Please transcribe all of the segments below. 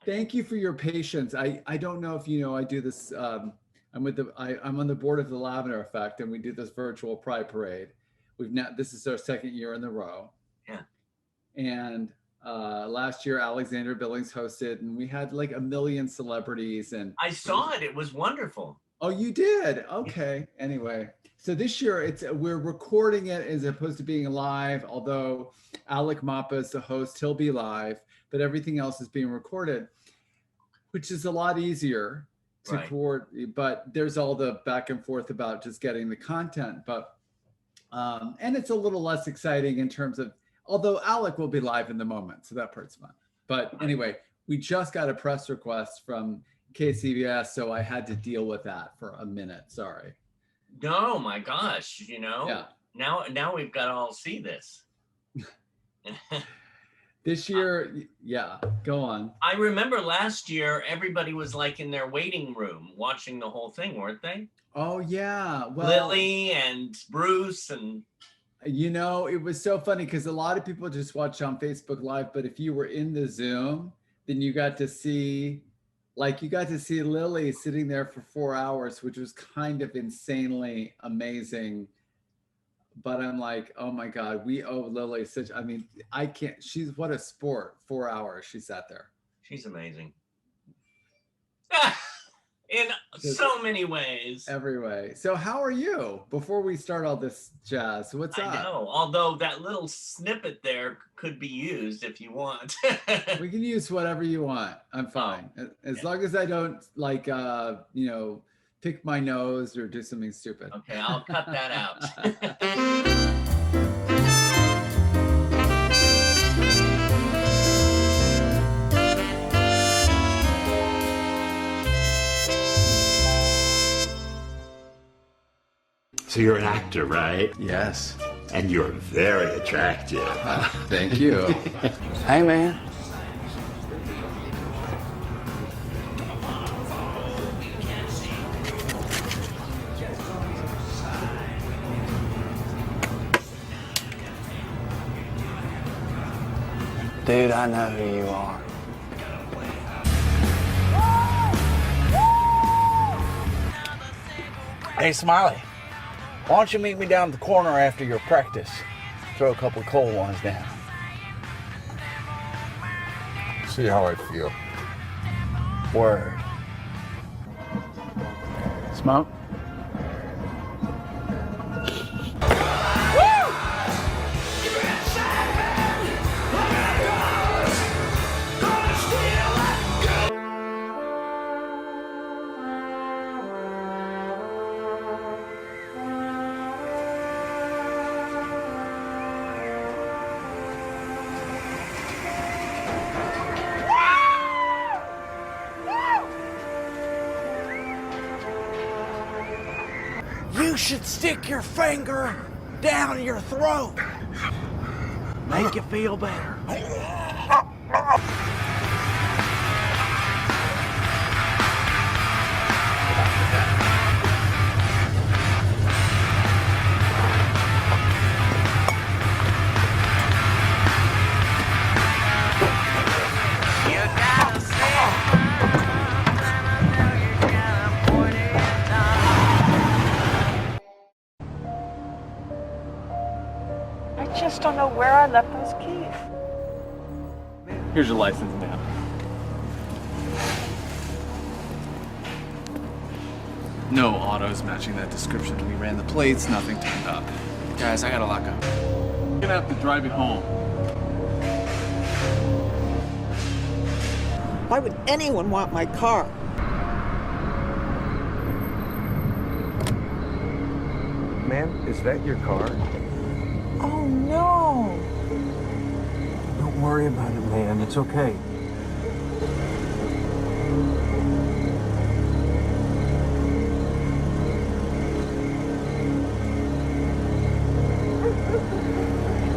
Thank you for your patience. I don't know if you know, I do this. I'm on the board of the Lavender Effect, and we do this virtual Pride Parade. This is our second year in a row. Yeah. And last year, Alexander Billings hosted, and we had like 1 million celebrities. And I saw it. It was wonderful. Oh, you did? Okay. Anyway, so this year we're recording it as opposed to being live. Although Alec Mapa is the host, he'll be live, but everything else is being recorded, which is a lot easier to coordinate. But there's all the back and forth about just getting the content. But and it's a little less exciting in terms of, although Alec will be live in the moment, so that part's fun. But anyway, we just got a press request from KCBS, so I had to deal with that for a minute. Sorry. No, my gosh, yeah. Now we've got to all see this. This year, yeah, go on. I remember last year, everybody was like in their waiting room watching the whole thing, weren't they? Oh, yeah. Well, Lily and Bruce and... it was so funny because a lot of people just watched on Facebook Live, but if you were in the Zoom, then you got to see Lily sitting there for 4 hours, which was kind of insanely amazing. But I'm like, oh my God, we owe Lily what a sport. 4 hours she sat there. She's amazing. In so many ways. Every way. So how are you? Before we start all this jazz, what's up? I know, although that little snippet there could be used if you want. We can use whatever you want. I'm fine. As long as I don't pick my nose or do something stupid. Okay, I'll cut that out. So you're an actor, right? Yes. And you're very attractive. Thank you. Hey, man. Dude, I know who you are. Hey, Smiley. Why don't you meet me down at the corner after your practice? Throw a couple of cold ones down. See how I feel. Word. Smoke? You should stick your finger down your throat. Make you feel better. I just don't know where I left those keys. Here's your license now. No autos matching that description. We ran the plates, nothing turned up. Guys, I gotta lock up. You're gonna have to drive you home. Why would anyone want my car? Ma'am, is that your car? Oh no! Don't worry about it, ma'am. It's okay.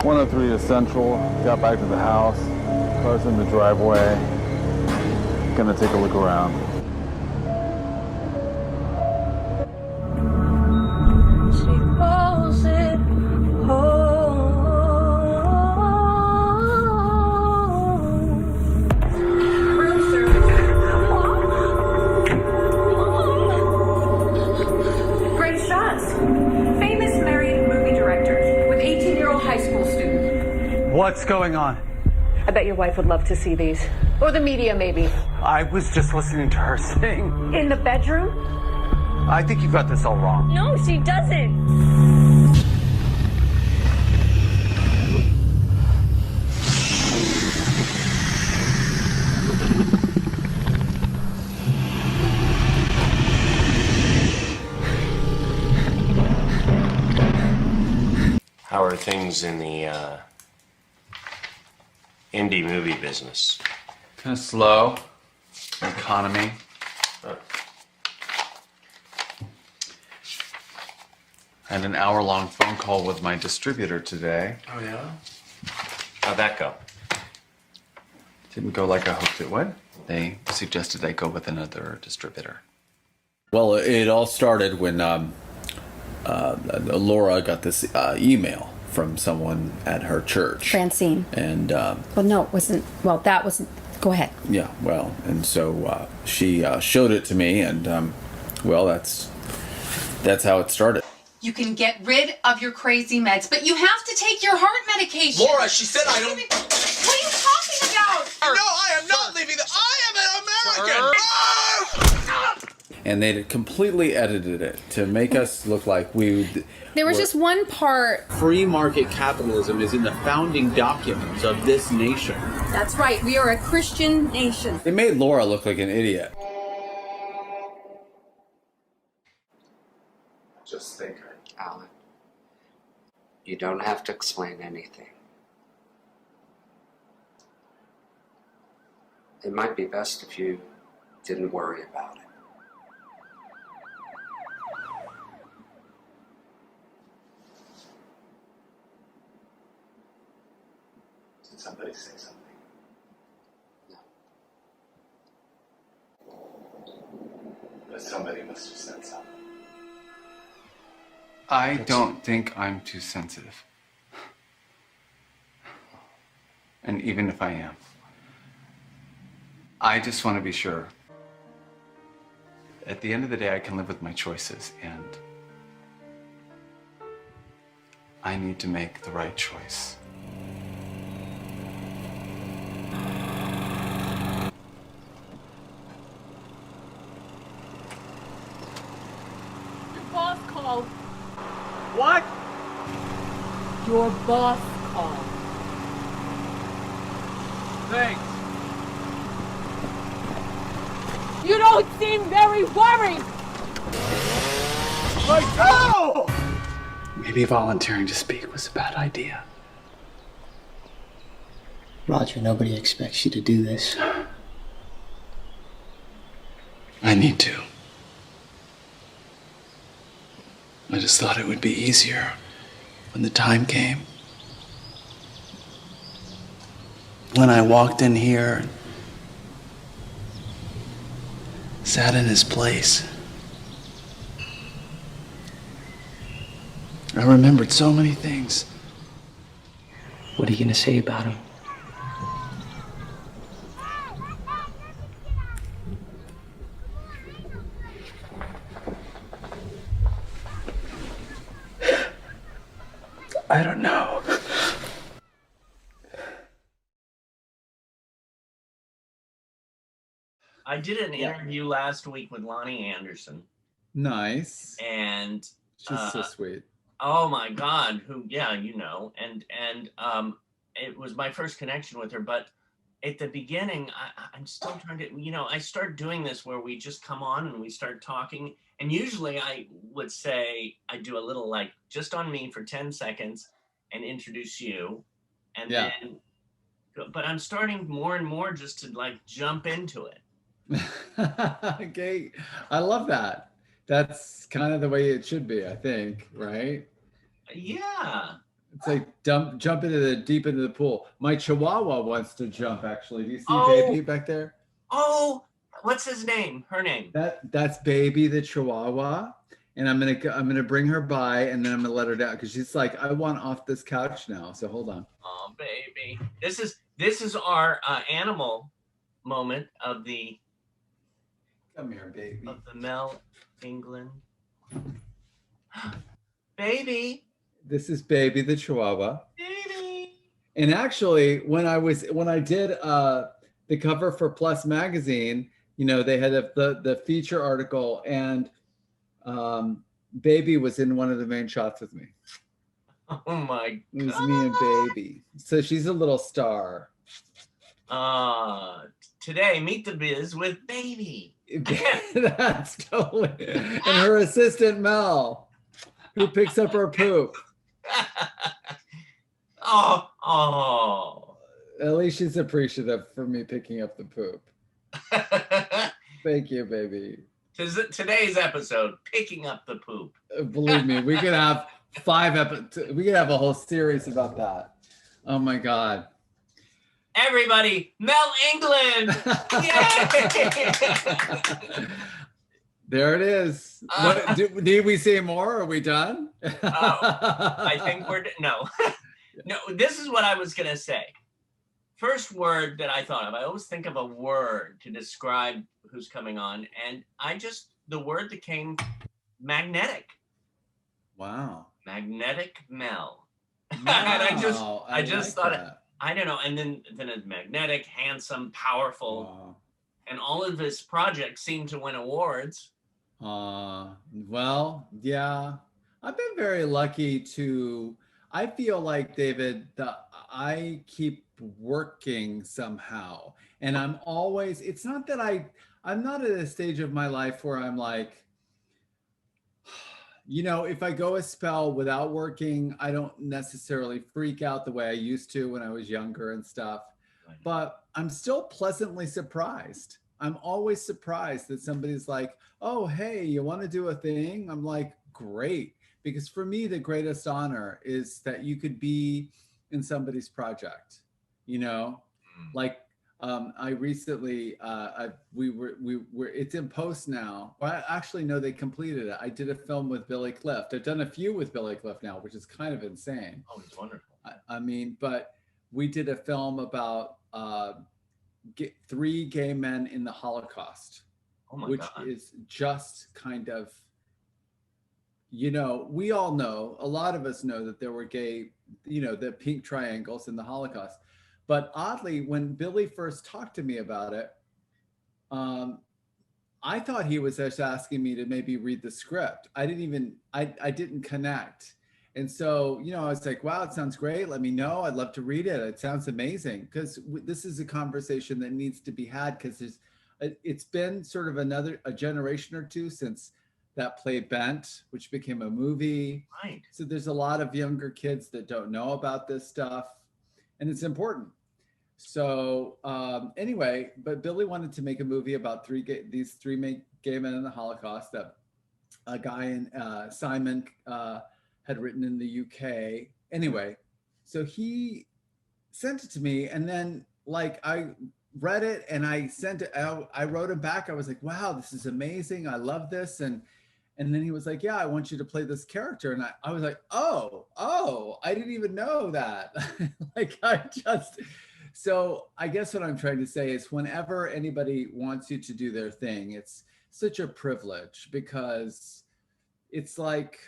.103 is Central. Got back to the house. Car's in the driveway. Gonna take a look around. Room service What's going on? I bet your wife would love to see these. Or the media, maybe. I was just listening to her sing. In the bedroom? I think you got this all wrong. No, she doesn't. How are things in the indie movie business? Kind of slow. Economy. I had an hour-long phone call with my distributor today. Oh, yeah? How'd that go? Didn't go like I hoped it would. They suggested I go with another distributor. Well, it all started when Laura got this email from someone at her church. Francine. And well, no, it wasn't. Well, that wasn't. Go ahead. yeah, well, and so she showed it to me, and well, that's how it started. You can get rid of your crazy meds, but you have to take your heart medication. Laura, she said I don't... What are you talking about? No, I am not leaving I am an American! And they completely edited it to make us look like There was just one part. Free market capitalism is in the founding documents of this nation. That's right. We are a Christian nation. It made Laura look like an idiot. Just think. Alan, you don't have to explain anything. It might be best if you didn't worry about it. Did somebody say something? No. But somebody must have said something. I don't think I'm too sensitive. And even if I am, I just want to be sure. At the end of the day, I can live with my choices, and I need to make the right choice. Your boss called. What? Your boss called. Thanks. You don't seem very worried. Like, oh! Maybe volunteering to speak was a bad idea. Roger, nobody expects you to do this. I need to. I just thought it would be easier when the time came. When I walked in here and sat in his place. I remembered so many things. What are you gonna say about him? I don't know. I did an interview last week with Lonnie Anderson. Nice. And she's so sweet. Oh my God, and it was my first connection with her, but at the beginning, I'm still trying to, I start doing this where we just come on and we start talking, and usually I would say, I do a little like, just on me for 10 seconds and introduce you, and then, but I'm starting more and more just to like jump into it. Okay, I love that. That's kind of the way it should be, I think, right? Yeah. It's like jump deep into the pool. My Chihuahua wants to jump. Actually, do you see Baby back there? Oh, what's his name? Her name? That's Baby the Chihuahua, and I'm gonna bring her by, and then I'm gonna let her down because she's like, I want off this couch now. So hold on. Oh, baby, this is our animal moment of the. Come here, baby. Of the Mel England. Baby. This is Baby the Chihuahua. Baby. And actually, when I did the cover for Plus magazine, you know, they had the feature article, and Baby was in one of the main shots with me. Oh my God. It was me and Baby. So she's a little star. Today, Meet the Biz with Baby. That's totally. And her assistant Mel, who picks up her poop. Oh. At least she's appreciative for me picking up the poop. Thank you, baby. Today's episode, picking up the poop. Believe me, we could have 5 episodes. We could have a whole series about that. Oh my God. Everybody, Mel England. Yay! There it is. Did we say more? Are we done? I think no. This is what I was gonna say. First word that I thought of. I always think of a word to describe who's coming on, and the word that came, magnetic. Wow. Magnetic Mel. Wow, and I just thought that. it. I don't know. And then it's magnetic, handsome, powerful. Wow. And all of his projects seem to win awards. Well, yeah. I've been very lucky I feel like, David, I keep working somehow. And I'm always, it's not that I'm not at a stage of my life where I'm like, you know, if I go a spell without working, I don't necessarily freak out the way I used to when I was younger and stuff. Right. But I'm still pleasantly surprised. I'm always surprised that somebody's like, oh, hey, you want to do a thing? I'm like, great. Because for me, the greatest honor is that you could be in somebody's project, you know, like I recently, it's in post now. Well, actually, no, they completed it. I did a film with Billy Clift. I've done a few with Billy Clift now, which is kind of insane. Oh, it's wonderful. I mean, but we did a film about 3 gay men in the Holocaust, which is just kind of, you know, we all know, a lot of us know that there were gay, you know, the pink triangles in the Holocaust. But oddly, when Billy first talked to me about it, I thought he was just asking me to maybe read the script. I didn't connect. And so, you know, I was like, wow, it sounds great. Let me know. I'd love to read it. It sounds amazing. Because this is a conversation that needs to be had, because it's been sort of a generation or two since that play Bent, which became a movie. Right. So there's a lot of younger kids that don't know about this stuff, and it's important. So anyway, but Billy wanted to make a movie about these three gay men in the Holocaust that a guy in Simon had written in the UK. Anyway, so he sent it to me, and then like I read it and I sent it out. I wrote him back. I was like, wow, this is amazing. I love this. And then he was like, yeah, I want you to play this character. And I was like, oh, I didn't even know that. So I guess what I'm trying to say is, whenever anybody wants you to do their thing, it's such a privilege, because it's like,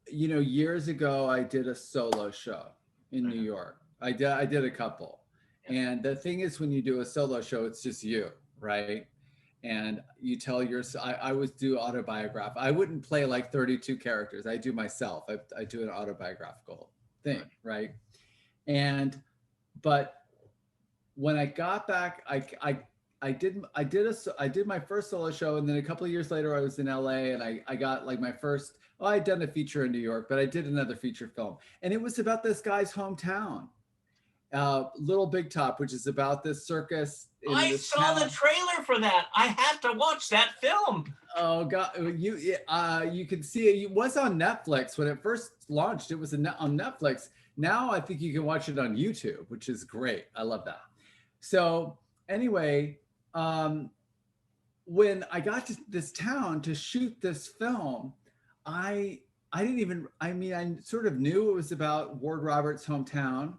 you know, years ago, I did a solo show in New York. I did a couple. And the thing is, when you do a solo show, it's just you, right? And you tell I always do autobiographical. I wouldn't play like 32 characters. I do myself. I do an autobiographical thing, right? But when I got back, I did my first solo show, and then a couple of years later, I was in LA, and I got like my first. I'd done a feature in New York, but I did another feature film, and it was about this guy's hometown, Little Big Top, which is about this circus. I saw the trailer for that. I have to watch that film. Oh God, you can see it. It was on Netflix when it first launched. It was on Netflix. Now I think you can watch it on YouTube, which is great. I love that. So anyway, when I got to this town to shoot this film, I sort of knew it was about Ward Roberts' hometown,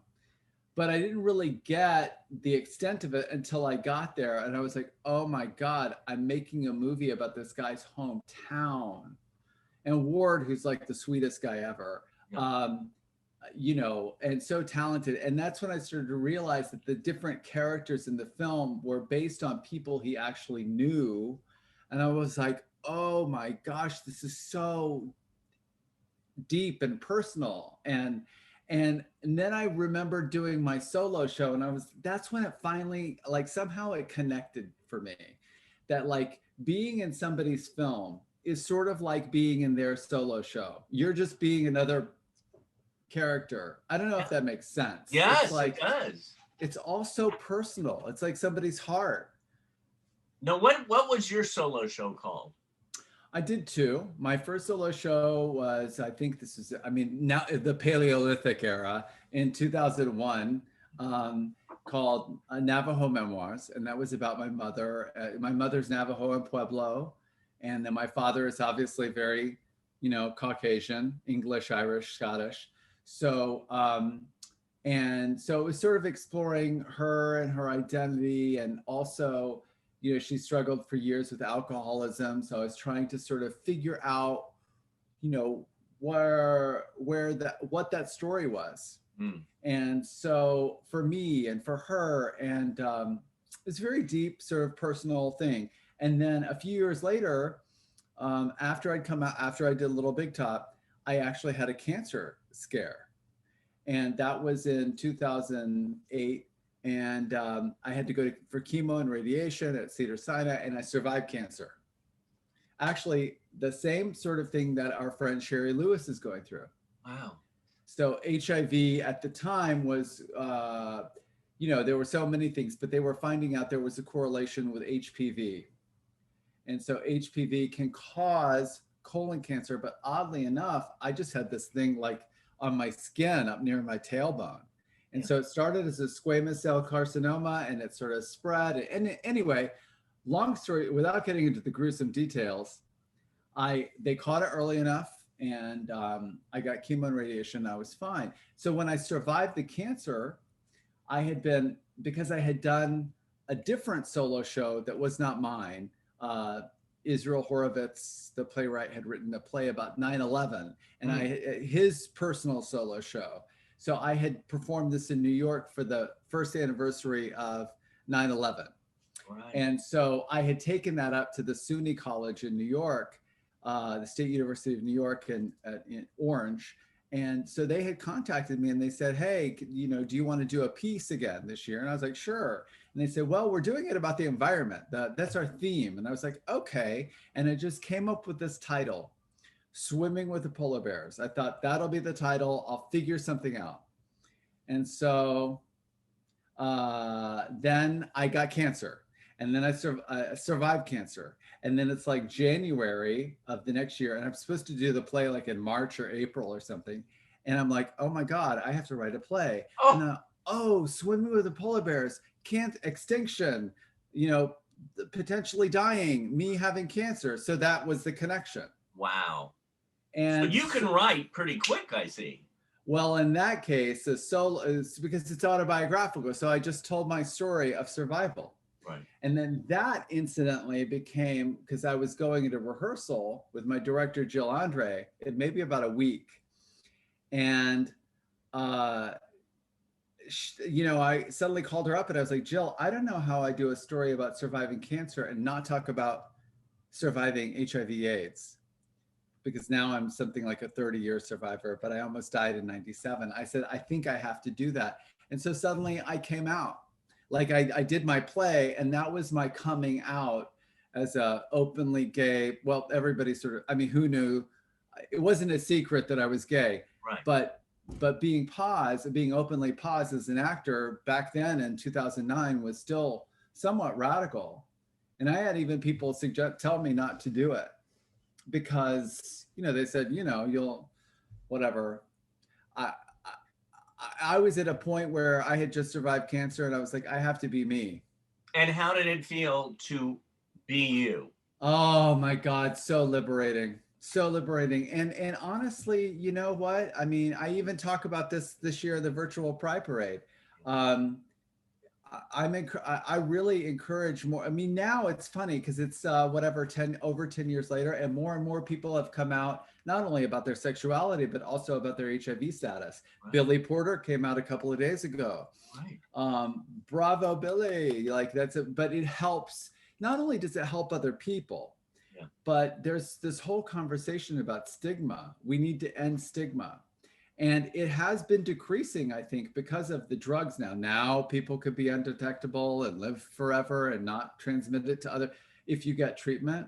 but I didn't really get the extent of it until I got there. And I was like, oh my God, I'm making a movie about this guy's hometown. and Ward, who's like the sweetest guy ever. Yeah. You know, and so talented. And that's when I started to realize that the different characters in the film were based on people he actually knew. And I was like, oh my gosh, this is so deep and personal. And then I remember doing my solo show, and that's when it finally, like, somehow it connected for me, that like being in somebody's film is sort of like being in their solo show. You're just being another character. I don't know if that makes sense. Yes, it's like, it does. It's all so personal. It's like somebody's heart. No, what was your solo show called? I did two. My first solo show was, I think this is, I mean, now the Paleolithic era in 2001, called Navajo Memoirs. And that was about my mother. My mother's Navajo and Pueblo. And then my father is obviously very, you know, Caucasian, English, Irish, Scottish. So, and so it was sort of exploring her and her identity, and also, you know, she struggled for years with alcoholism. So I was trying to sort of figure out, you know, what that story was. And so for me and for her, and it's a very deep sort of personal thing. And then a few years later, after I'd come out, after I did Little Big Top, I actually had a cancer scare. And that was in 2008. And I had to go for chemo and radiation at Cedars-Sinai, and I survived cancer. Actually, the same sort of thing that our friend Sherry Lewis is going through. Wow. So HIV at the time was, you know, there were so many things, but they were finding out there was a correlation with HPV. And so HPV can cause colon cancer, but oddly enough, I just had this thing like on my skin up near my tailbone. And so it started as a squamous cell carcinoma, and it sort of spread. And anyway, long story, without getting into the gruesome details, they caught it early enough, and I got chemo and radiation. I was fine. So when I survived the cancer, because I had done a different solo show that was not mine. Israel Horovitz, the playwright, had written a play about 9/11, and his personal solo show. So I had performed this in New York for the first anniversary of 9/11. Right. And so I had taken that up to the SUNY College in New York, the State University of New York in Orange. And so they had contacted me and they said, hey, you know, do you want to do a piece again this year? And I was like, sure. And they said, well, we're doing it about the environment. That's our theme. And I was like, okay. And I just came up with this title, Swimming with the Polar Bears. I thought that'll be the title. I'll figure something out. And so then I got cancer. And then I survived cancer. And then it's like January of the next year. And I'm supposed to do the play like in March or April or something. And I'm like, oh my God, I have to write a play. And, Swimming with the Polar Bears, extinction, you know, potentially dying, me having cancer. So that was the connection. Wow. And so you can write pretty quick, I see. Well, in that case, it's because it's autobiographical. So I just told my story of survival. Right. And then that incidentally became, because I was going into rehearsal with my director, Jill Andre, it may be about a week. And, you know, I suddenly called her up and I was like, Jill, I don't know how I do a story about surviving cancer and not talk about surviving HIV/AIDS. Because now I'm something like a 30-year survivor, but I almost died in 97. I said, I think I have to do that. And so suddenly I came out. Like I did my play, and that was my coming out as a openly gay. Well, everybody sort of, I mean, who knew? It wasn't a secret that I was gay, right? But being openly paused as an actor back then in 2009 was still somewhat radical. And I had even people tell me not to do it because, you know, they said, you know, you'll, whatever. I was at a point where I had just survived cancer and I was like, I have to be me. And how did it feel to be you? Oh my God, so liberating. So liberating. And honestly, you know what? I mean, I even talk about this year, the virtual Pride Parade. I really encourage more. I mean, now it's funny because it's over 10 years later, and more people have come out, not only about their sexuality, but also about their HIV status. Right. Billy Porter came out a couple of days ago. Right. Bravo, Billy. Like but it helps. Not only does it help other people, but there's this whole conversation about stigma. We need to end stigma. And it has been decreasing, I think, because of the drugs now. Now people could be undetectable and live forever and not transmit it to other if you get treatment.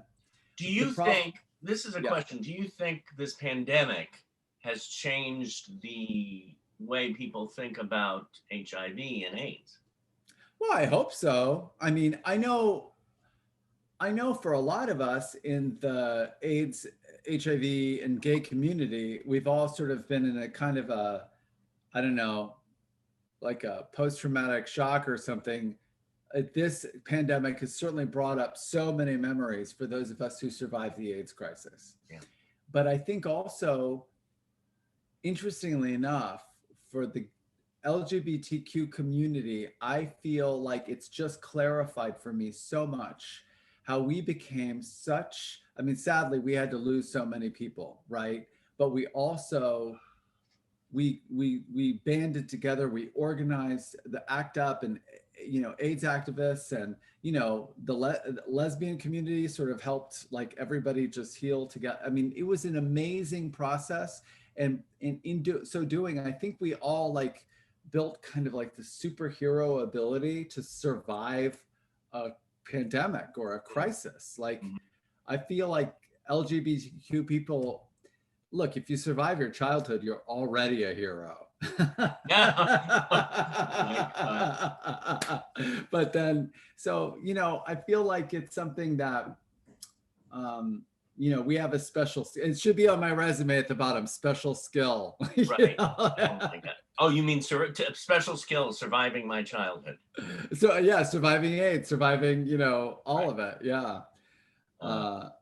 Do you think, this is a question, do you think this pandemic has changed the way people think about HIV and AIDS? Well, I hope so. I mean, I know for a lot of us in the AIDS, HIV, and gay community, we've all sort of been in a kind of a, I don't know, like a post-traumatic shock or something. This pandemic has certainly brought up so many memories for those of us who survived the AIDS crisis. Yeah. But I think also, interestingly enough, for the LGBTQ community, I feel like it's just clarified for me so much how we became such, I mean, sadly, we had to lose so many people, right? But we also, we banded together, we organized the ACT UP and, you know, AIDS activists and, you know, the lesbian community sort of helped like everybody just heal together. I mean, it was an amazing process. And so doing, I think we all like built kind of like the superhero ability to survive a pandemic or a crisis. Like, I feel like LGBTQ people, look, if you survive your childhood, you're already a hero. But then, so, you know, I feel like it's something that, you know, we have a special, it should be on my resume at the bottom, special skill. Right. Oh my God. Oh, you mean special skills, surviving my childhood. So yeah, surviving AIDS, surviving, you know, all of it. Yeah. What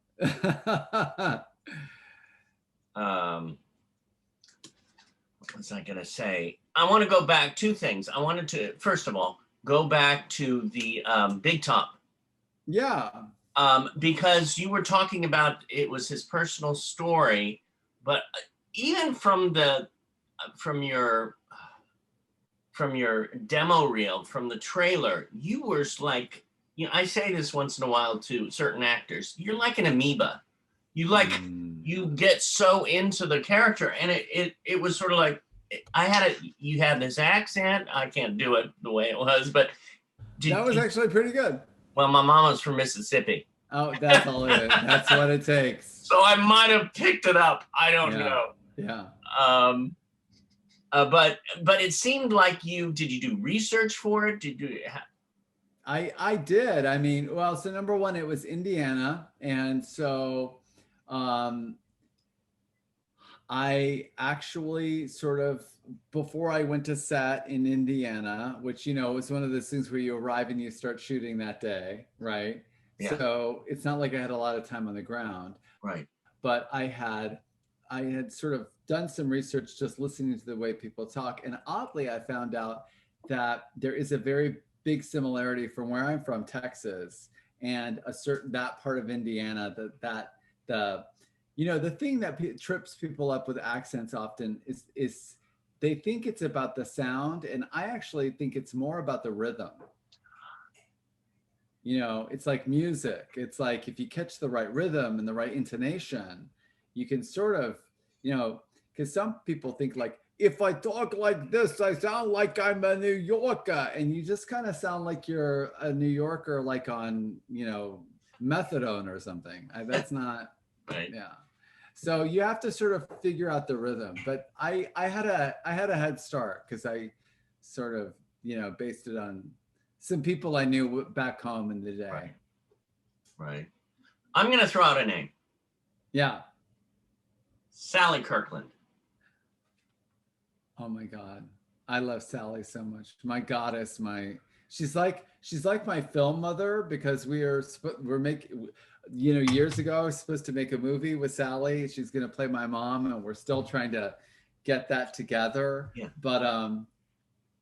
was I gonna say? I want to go back two things. I wanted to, first of all, go back to the Big Top. Yeah. Because you were talking about it was his personal story, but even from your demo reel, from the trailer, you were like, you know, I say this once in a while to certain actors, you're like an amoeba. You like, you get so into the character, and it was sort of like, you had this accent. I can't do it the way it was, but that was actually pretty good. Well, my mama's from Mississippi. Oh, that's all it is. That's what it takes. So I might have picked it up. I don't know. Yeah. But it seemed like did you do research for it? I did. I mean, well, so number one, it was Indiana. And so I actually sort of, before I went to set in Indiana, which, you know, was one of those things where you arrive and you start shooting that day, right? Yeah. So it's not like I had a lot of time on the ground. Right. But I had sort of done some research just listening to the way people talk. And oddly, I found out that there is a very big similarity from where I'm from, Texas, and that part of Indiana, you know, the thing that trips people up with accents often is they think it's about the sound. And I actually think it's more about the rhythm. You know, it's like music. It's like if you catch the right rhythm and the right intonation, you can sort of, you know, because some people think like, if I talk like this, I sound like I'm a New Yorker. And you just kind of sound like you're a New Yorker, like on, you know, methadone or something. That's not, right. Yeah. So you have to sort of figure out the rhythm. But I had a head start because I sort of, you know, based it on some people I knew back home in the day. Right. Right. I'm going to throw out a name. Yeah. Sally Kirkland. Oh my God. I love Sally so much. My goddess, she's like my film mother, because we're making, you know, years ago, I was supposed to make a movie with Sally. She's going to play my mom, and we're still trying to get that together. Yeah. But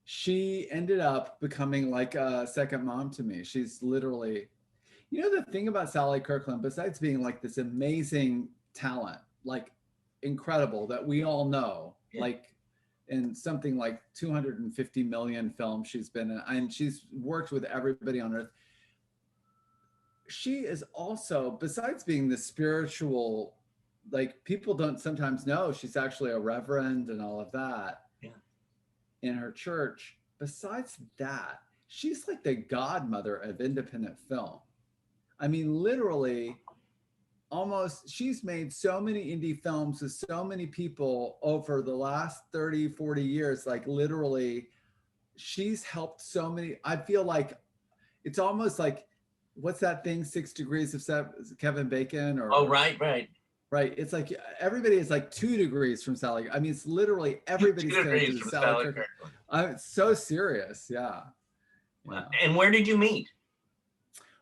she ended up becoming like a second mom to me. She's literally, you know, the thing about Sally Kirkland, besides being like this amazing talent, like incredible that we all know, Yeah. like in something like 250 million films she's been in, and she's worked with everybody on earth. She is also, besides being the spiritual, like people don't sometimes know she's actually a reverend and all of that in her church. Besides that, she's like the godmother of independent film. I mean, literally, almost, she's made so many indie films with so many people over the last 30, 40 years. Like literally, she's helped so many. I feel like it's almost like, what's that thing, 6 Degrees of Kevin Bacon? Or Oh, right. Right. It's like everybody is like 2 degrees from Sally. I mean, it's literally everybody's 2 connected degrees to from Sally Sally Kirkland. Kirkland. I'm so serious. Yeah. Wow. And where did you meet?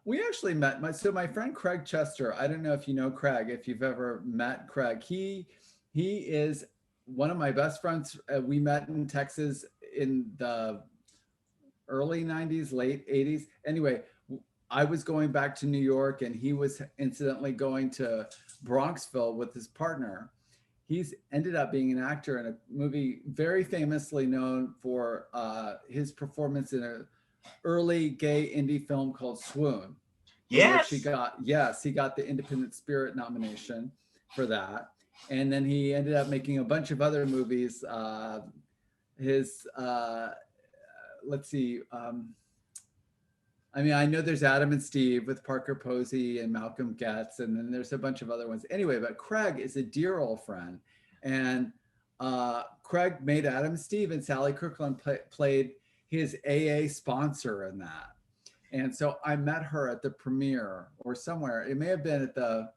We actually met my friend Craig Chester. I don't know if you know Craig, if you've ever met Craig. He is one of my best friends. We met in Texas in the early 90s, late 80s. Anyway, I was going back to New York and he was incidentally going to Bronxville with his partner. He's ended up being an actor in a movie very famously known for his performance in an early gay indie film called Swoon. Yes. He got the Independent Spirit nomination for that. And then he ended up making a bunch of other movies. Let's see. I mean, I know there's Adam and Steve with Parker Posey and Malcolm Getz, and then there's a bunch of other ones. Anyway, but Craig is a dear old friend. And Craig made Adam and Steve, and Sally Kirkland played his AA sponsor in that. And so I met her at the premiere or somewhere. It may have been at the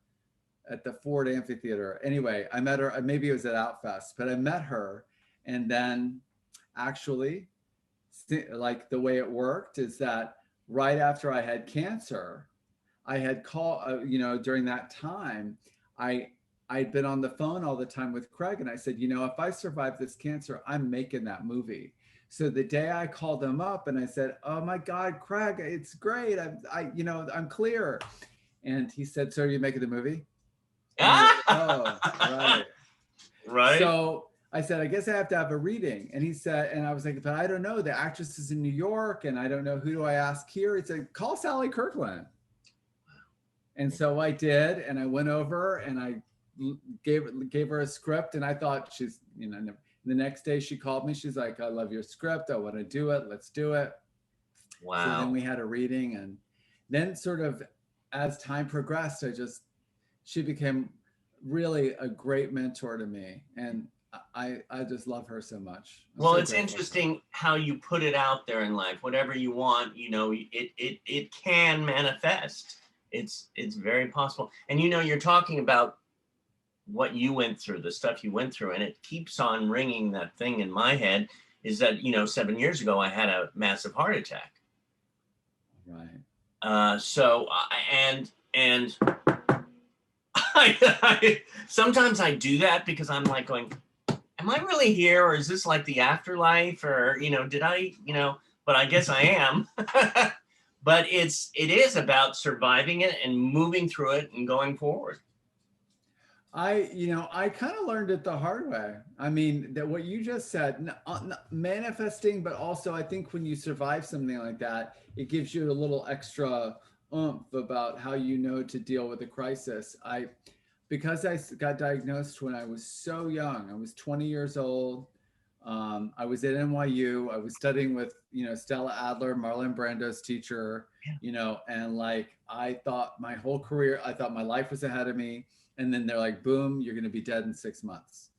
Ford Amphitheater. Anyway, I met her, maybe it was at Outfest, but I met her. And then actually, like the way it worked is that right after I had cancer, I had called, during that time, I'd been on the phone all the time with Craig. And I said, if I survive this cancer, I'm making that movie. So the day I called him up and I said, oh my God, Craig, it's great. I'm clear. And he said, so are you making the movie? Oh, right. Right. So I said, I guess I have to have a reading. And he said, and I was like, but I don't know. The actress is in New York and I don't know, who do I ask here? He said, call Sally Kirkland. And so I did. And I went over and I gave her a script. And I thought she's, the next day she called me. She's like, I love your script. I want to do it. Let's do it. Wow. So then we had a reading. And then sort of as time progressed, she became really a great mentor to me. And I just love her so much. Well, it's interesting how you put it out there in life. Whatever you want, it can manifest. It's very possible. And you're talking about what you went through, the stuff you went through, and it keeps on ringing that thing in my head is that 7 years ago I had a massive heart attack. Right. So I sometimes I do that because I'm like going, am I really here, or is this like the afterlife, or did I but I guess I am. But it is about surviving it and moving through it and going forward. I kind of learned it the hard way. I mean, that what you just said, manifesting, but also I think when you survive something like that, it gives you a little extra oomph about how to deal with a crisis. Because I got diagnosed when I was so young, I was 20 years old. I was at NYU. I was studying with, Stella Adler, Marlon Brando's teacher, and like, I thought my whole career, I thought my life was ahead of me. And then they're like, boom, you're going to be dead in 6 months.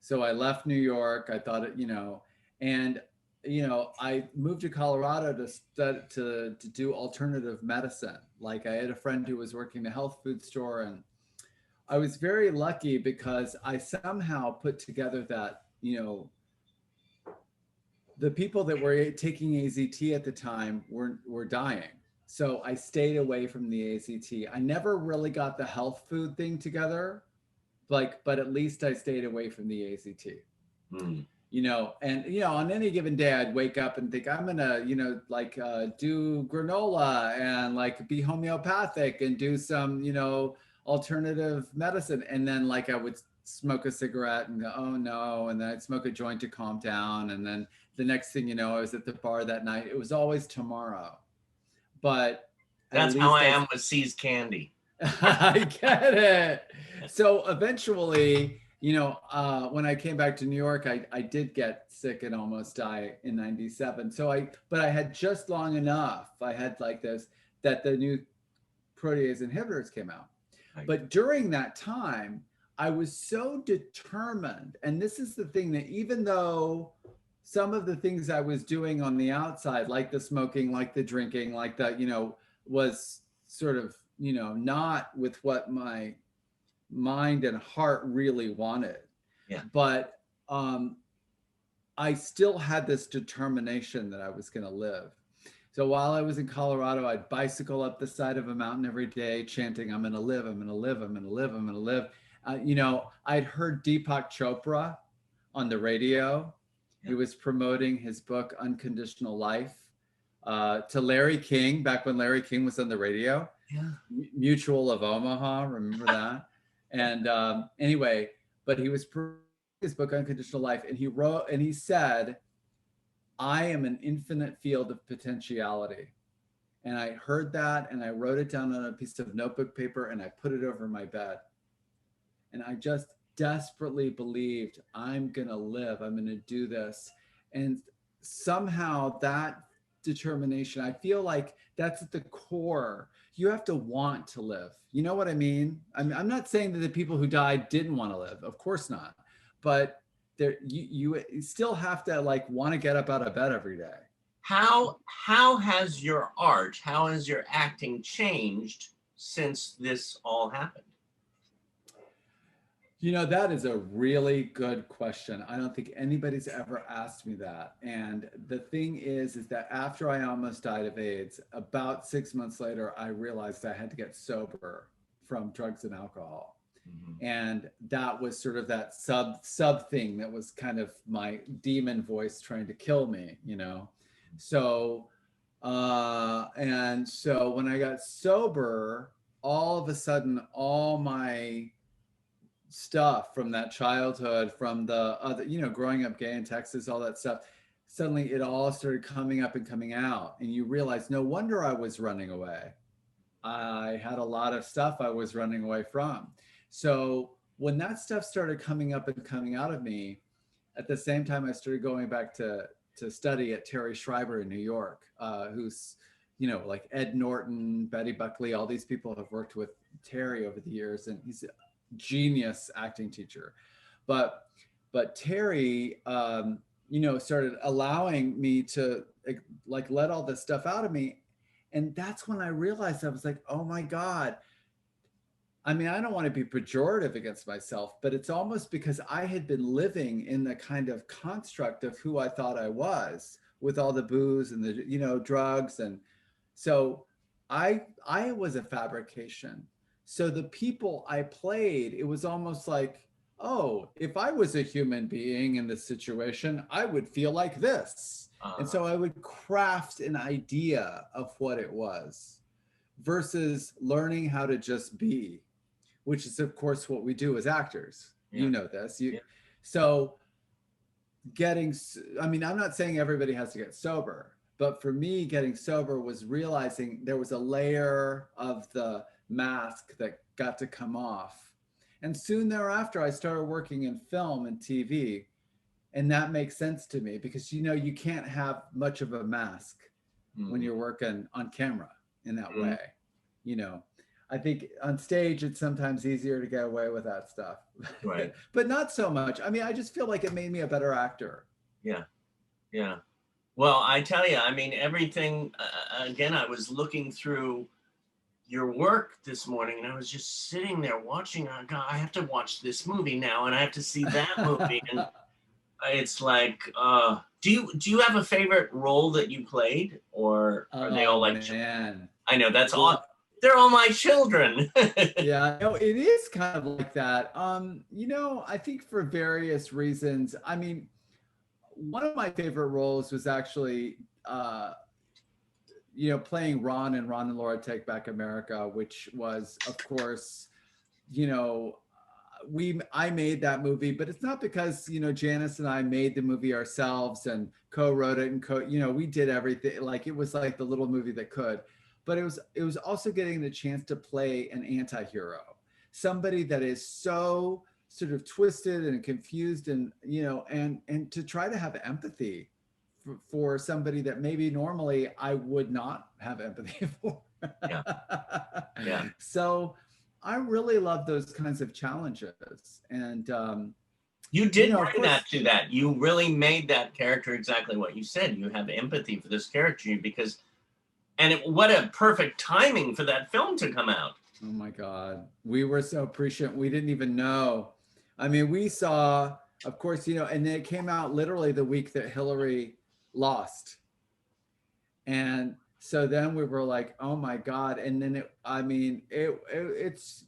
So I left New York. I thought I moved to Colorado to do alternative medicine. Like I had a friend who was working in a health food store, and I was very lucky because I somehow put together that, the people that were taking AZT at the time were dying. So I stayed away from the AZT. I never really got the health food thing together, but at least I stayed away from the AZT. Mm. On any given day, I'd wake up and think I'm gonna, do granola and like be homeopathic and do some, alternative medicine. And then like I would smoke a cigarette and go, oh no, and then I'd smoke a joint to calm down, and then the next thing you know, I was at the bar that night. It was always tomorrow, but That's how I am with C's Candy. I get it. So eventually, you know, when I came back to New York, I did get sick and almost die in '97. But I had just long enough. I had like this, that the new protease inhibitors came out. But during that time, I was so determined. And this is the thing, that even though some of the things I was doing on the outside, like the smoking, like the drinking, like the, you know, was sort of, you know, not with what my mind and heart really wanted. Yeah. But I still had this determination that I was going to live. So while I was in Colorado, I'd bicycle up the side of a mountain every day, chanting, I'm going to live, I'm going to live, I'm going to live, I'm going to live. You know, I'd heard Deepak Chopra on the radio. Yeah. He was promoting his book, Unconditional Life, to Larry King, back when Larry King was on the radio. Yeah. Mutual of Omaha, remember that? And anyway, but he was promoting his book, Unconditional Life, and he wrote, and he said, I am an infinite field of potentiality. And I heard that, and I wrote it down on a piece of notebook paper, and I put it over my bed. And I just desperately believed, I'm going to live, I'm going to do this. And somehow that determination, I feel like that's at the core. You have to want to live. You know what I mean? I'm not saying that the people who died didn't want to live. Of course not. But there, you still have to like want to get up out of bed every day. How has your art, how has your acting changed since this all happened? You know, that is a really good question. I don't think anybody's ever asked me that. And the thing is that after I almost died of AIDS, about 6 months later, I realized I had to get sober from drugs and alcohol. Mm-hmm. And that was sort of that sub thing that was kind of my demon voice trying to kill me, you know? So, and so when I got sober, all of a sudden, all my stuff from that childhood, from the other, you know, growing up gay in Texas, all that stuff, suddenly it all started coming up and coming out. And you realize, no wonder I was running away. I had a lot of stuff I was running away from. So when that stuff started coming up and coming out of me, at the same time, I started going back to study at Terry Schreiber in New York, who's, you know, like Ed Norton, Betty Buckley, all these people have worked with Terry over the years, and he's a genius acting teacher. But Terry, you know, started allowing me to like let all this stuff out of me. And that's when I realized, I was like, oh my God. I mean, I don't want to be pejorative against myself, but it's almost because I had been living in the kind of construct of who I thought I was, with all the booze and the, you know, drugs. And so I was a fabrication. So the people I played, it was almost like, oh, if I was a human being in this situation, I would feel like this. And so I would craft an idea of what it was versus learning how to just be, which is of course what we do as actors. Yeah. You know this. So I mean, I'm not saying everybody has to get sober, but for me, getting sober was realizing there was a layer of the mask that got to come off. And soon thereafter, I started working in film and TV. And that makes sense to me because, you know, you can't have much of a mask when you're working on camera in that way. You know, I think on stage, it's sometimes easier to get away with that stuff, right? But not so much. I mean, I just feel like it made me a better actor. Yeah. Yeah. Well, I tell you, I mean, everything, again, I was looking through your work this morning and I was just sitting there watching, God, I have to watch this movie now and I have to see that movie. And it's like, do you have a favorite role that you played, or are they all like? Man. I know that's all. They're all my children. Yeah, no, it is kind of like that. You know, I think for various reasons. I mean, one of my favorite roles was actually, you know, playing Ron and Laura Take Back America, which was, of course, you know, I made that movie, but it's not because, Janice and I made the movie ourselves and co-wrote it and we did everything. Like, it was like the little movie that could, but it was also getting the chance to play an anti-hero, somebody that is so sort of twisted and confused and, and to try to have empathy for somebody that maybe normally I would not have empathy for. Yeah. Yeah. So I really love those kinds of challenges. And you did bring that to that. You really made that character exactly what you said. You have empathy for this character because, what a perfect timing for that film to come out. Oh my God. We were so appreciative. We didn't even know. I mean, we saw, of course, and it came out literally the week that Hillary lost. And so then we were like, oh my God. And then it's,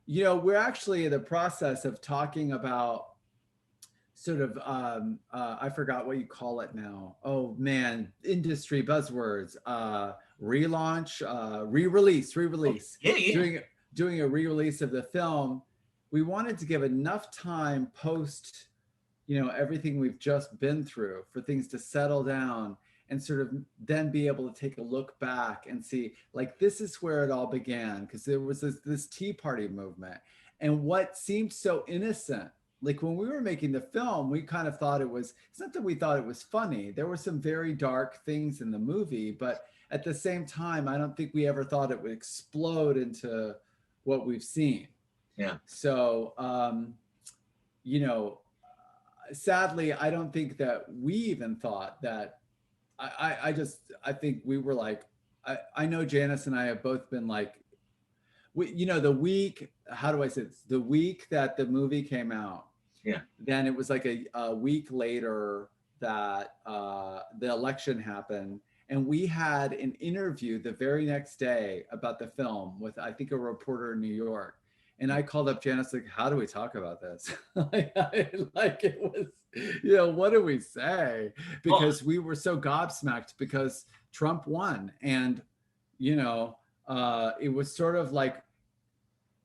we're actually in the process of talking about sort of, I forgot what you call it now. Oh man, industry buzzwords, relaunch, re-release. Yeah. Doing a re-release of the film. We wanted to give enough time post, everything we've just been through for things to settle down and sort of then be able to take a look back and see, like, this is where it all began, because there was this Tea Party movement. And what seemed so innocent, like when we were making the film, we kind of thought it's not that we thought it was funny. There were some very dark things in the movie, but at the same time, I don't think we ever thought it would explode into what we've seen. Yeah. So, sadly, I don't think that we even thought that. I think we were like, I know Janice and I have both been like, the week, how do I say this? The week that the movie came out, yeah. Then it was like a week later that the election happened. And we had an interview the very next day about the film with, I think, a reporter in New York. And I called up Janice, like, how do we talk about this? like it was, what do we say? Because we were so gobsmacked because Trump won. And, it was sort of like,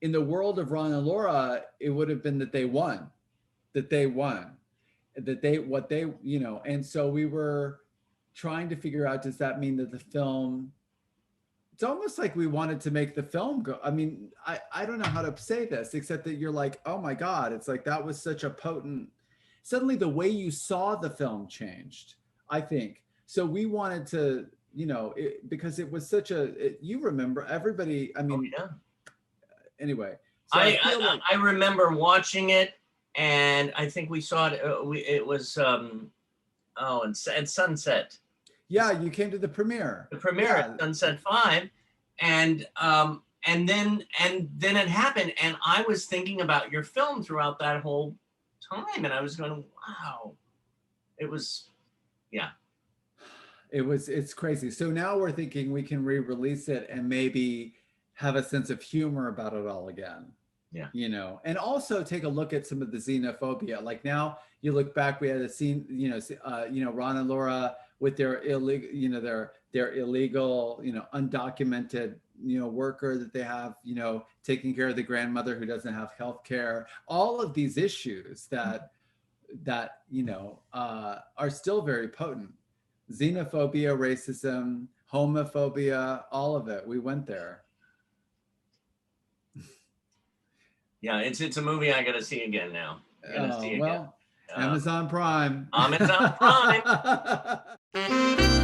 in the world of Ron and Laura, it would have been that they won. And so we were trying to figure out, does that mean that the film, it's almost like we wanted to make the film go. I mean, I don't know how to say this, except that you're like, oh my God, it's like, that was such a potent, suddenly the way you saw the film changed, I think. So we wanted to, because it was such you remember everybody, I mean, oh, yeah. Anyway. So I remember watching it, and I think we saw it, it was, at Sunset. Yeah, you came to the premiere. The premiere at Sunset 5, and then it happened, and I was thinking about your film throughout that whole time, and I was going, wow, it was, yeah. It's crazy. So now we're thinking we can re-release it and maybe have a sense of humor about it all again. Yeah. And also take a look at some of the xenophobia. Like now you look back, we had a scene, Ron and Laura with their illegal, their illegal, undocumented, worker that they have, taking care of the grandmother who doesn't have health care. All of these issues that are still very potent. Xenophobia, racism, homophobia, all of it. We went there. Yeah, it's a movie I gotta see again now. Amazon Prime. Amazon Prime.